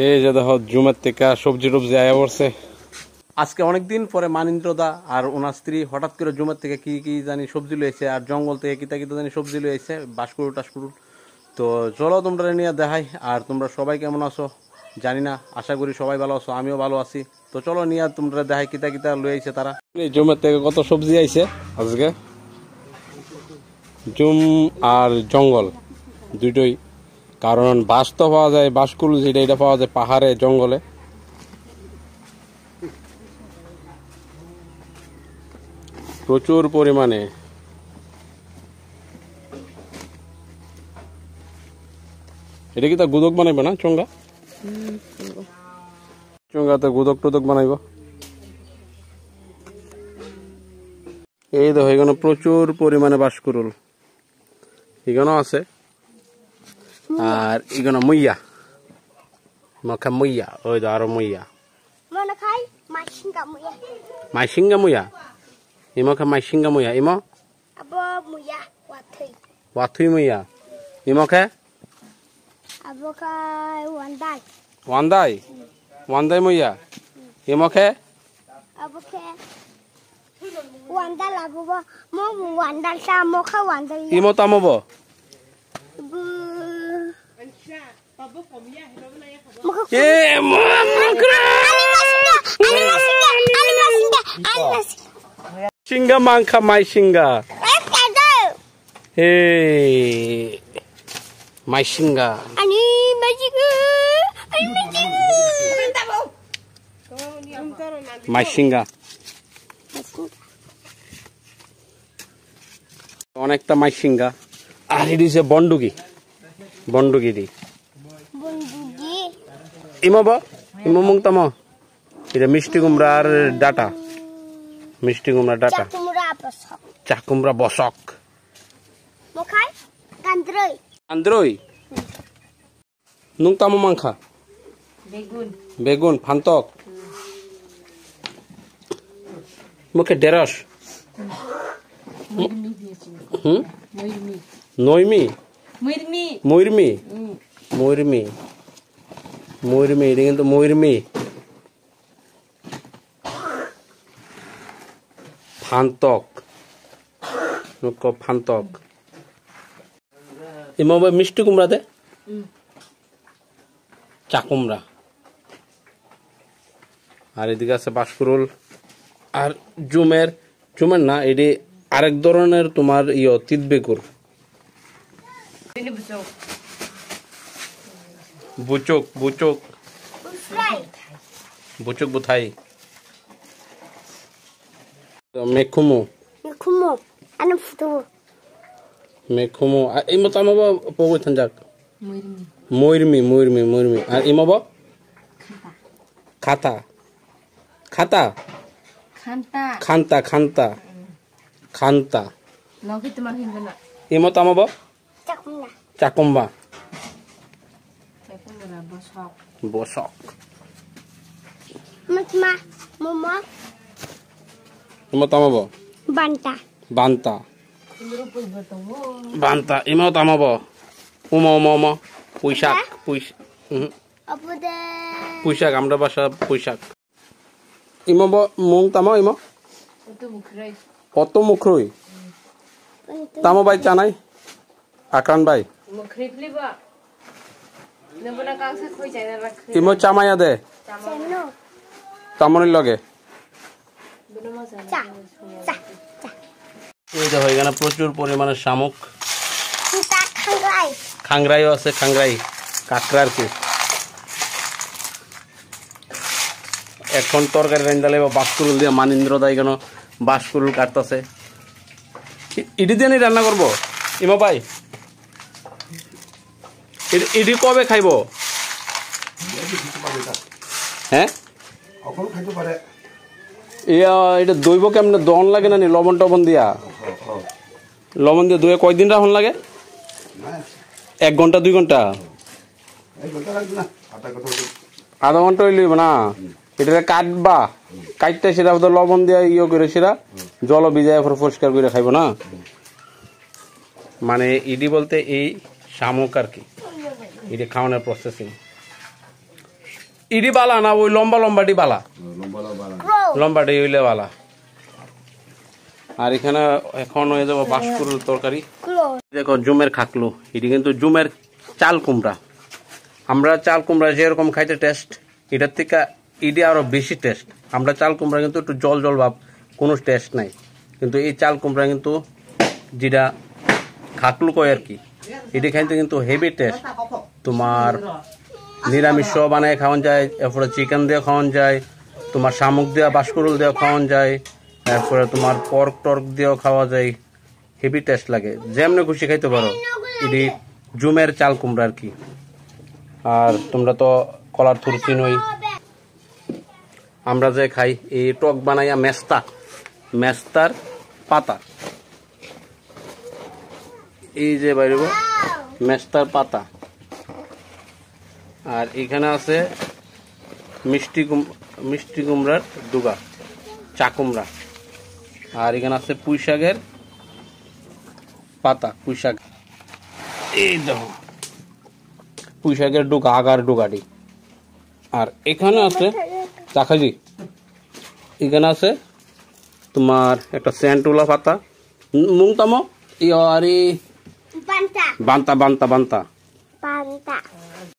এই যে দেখো জুমের থেকে সবজি টবজি আয়া পড়ছে আজকে অনেকদিন পরে মানিন্দ্রদা আর ওনার স্ত্রী হঠাৎ করে জুমের থেকে কি কি জানি সবজি লইছে আর জঙ্গল থেকে কিতা কিতা জানি সবজি লইছে বাসকরু টাসকরু। তো চলো তোমরা নিয়ে দেখাই। আর তোমরা সবাই কেমন আছো জানি না, আশা করি সবাই ভালো আছো, আমিও ভালো আছি। তো চলো নিয়ে তোমরা দেখাই কিতা কিতা লইছে তারা। এই জুমের থেকে কত সবজি আইছে আজকে, জুম আর জঙ্গল দুটোই। কারণ বাঁশ তো পাওয়া যায়, বাঁশকুল যেটা এটা পাওয়া যায় পাহাড়ে জঙ্গলে। প্রচুর পরিমাণে এটা কি তা গুদক বানাইব না চঙ্গা? চঙ্গাতে গুদক টুদক বানাইব। এই দেখো এখানে প্রচুর পরিমাণে বাঁশকুড়ুল এখানেও আছে। আর এখানে মুইয়া মাখা মুইয়া, ওই তো আরো মুইয়া মাইসিঙ্গা মুইয়া ইমকা মাইসিঙ্গা মুইয়া ইম ওয়াথুই মুইয়া ইমকে ওয়ান্দাই ওয়ান্দাই মুইয়া ইমকে imo তামব Singa mangka mai singa. Hey, mai singa. Ani mai singa. Mai singa. অনেকটা মাই সিঙ্গা। আর এটি হচ্ছে বন্ডুকি, বন্ডুকি দি ইমব ইম মুংতাম। এটা মিষ্টি কুমড়া আর ডাটা, মিষ্টি কুমড়া ডাটা, চাকুমড়া বসক, আন্দ্রই নুংতাম মাংখা, বেগুন ফান্তক, মুখে ঢেঁড়স, নইমি ময়ূরমি ময়ূরমি ময়ূরমি এটা কিন্তু ময়ূরমি, ফান্তক ফান্তক ইমাম মিষ্টি কুমড়া দে, চাকুমড়া। আর এদিকে আছে বাঁশকুড়ুল আর জুমের জুমের না এটি আরেক ধরনের তোমার তিতবেগুর বুচুক বুচুক বুচুক বুথাই মেখুমু মেখুমু আর এই মতো আমাব পগৈ থানজাক ময়ূরমি ময়ূরমি ময়ূরমি। আর ইমাব খাতা খাতা খান্তা খান্তা খান্তা ইমত আমাব চাকুম্বা বসক ইমত আমাব বান্তা বান্তা বান্তা ইমত আমাব উম উম উম পুঁইশাক পুঁইশাক আমরা বাসা পুঁইশাক ইমব মুং তাম ইম অত মুখরই তামো ভাই চানাই আকান ভাই ইমো চামাইয়া দে তামনির লগে। এই দেখো এখানে প্রচুর পরিমাণে শামুক, খাংরাইও আছে, খাংরাই কাঁকড়া আর কি। এখন তরকারি রান্দালে বাঁশকুড়ুল দিয়ে মানিন্দ্র দা এখানে বাঁশকুড়ুল কাটতেছে। ইডি দিয়ে রান্না করবো ইমা ভাই, ইডি কবে খাইব? হ্যাঁ এটা দইব কেমনে, দহন লাগে না নি লবণ টবণ দিয়া? লবণ দিয়ে দইয়ে কয়দিন রাখুন লাগে? 1 ঘন্টা 2 ঘন্টা আধা ঘন্টা হইলিব না? এটা কাটবা, কাটতে সেটা লবণ দিয়া করে সেটা জল ভিজায় পরিষ্কার করে খাইব না। মানে ইডি বলতে এই শামুক আর কি, এটা খাওয়ানোর প্রসেসিং। ইডি বালা না ওই লম্বা লম্বাটি বালা? লম্বাটি হইলে বালা। আর এখানে এখন হয়ে যাবো বাঁশকুড়ুর তরকারি। দেখো জুমের খাকলো, এটি কিন্তু জুমের চাল কুমড়া। আমরা চাল কুমড়া যেরকম খাইতে টেস্ট, এটার থেকে ইডি আরো বেশি টেস্ট। আমরা চাল কুমড়া কিন্তু একটু জল জল ভাব, কোনো টেস্ট নাই, কিন্তু এই চাল কুমড়া কিন্তু যেটা খাকলু কয় আর কি, এটি খাইতে কিন্তু হেভি টেস্ট। তোমার নিরামিষ বানায় খাওয়ান যায়, এরপরে চিকেন দিয়ে খাওয়ান যায়, তোমার শামুক দেওয়া বাঁশকুড়ুল দেওয়া খাওয়ান যায়, তারপরে তোমার পর্ক টর্ক দিয়েও খাওয়া যায়, হেভি টেস্ট লাগে, যেমনি খুশি খাইতে পারো। এটি জুমের চাল কুমড়া আর কি। আর তোমরা তো কলার থুর চিনোই, আমরা যে খাই এই টক বানাইয়া মেস্তার পাতা, এই যে বাইরে মেস্তার পাতা। আর এখানে আছে মিষ্টি কুমড়ার ডুগা, চা কুমড়া। আর এখানে আছে পুঁই শাকের পাতা, পুঁই শাক, এই দেখো পুঁই শাকের ডুগা, আগার ডুগাটি। আর এখানে আছে চাখাজি, এখানে আছে তোমার একটা সেন্টুলা পাতা, মুংতামো আর বান্তা বান্তা বান্তা বান্তা।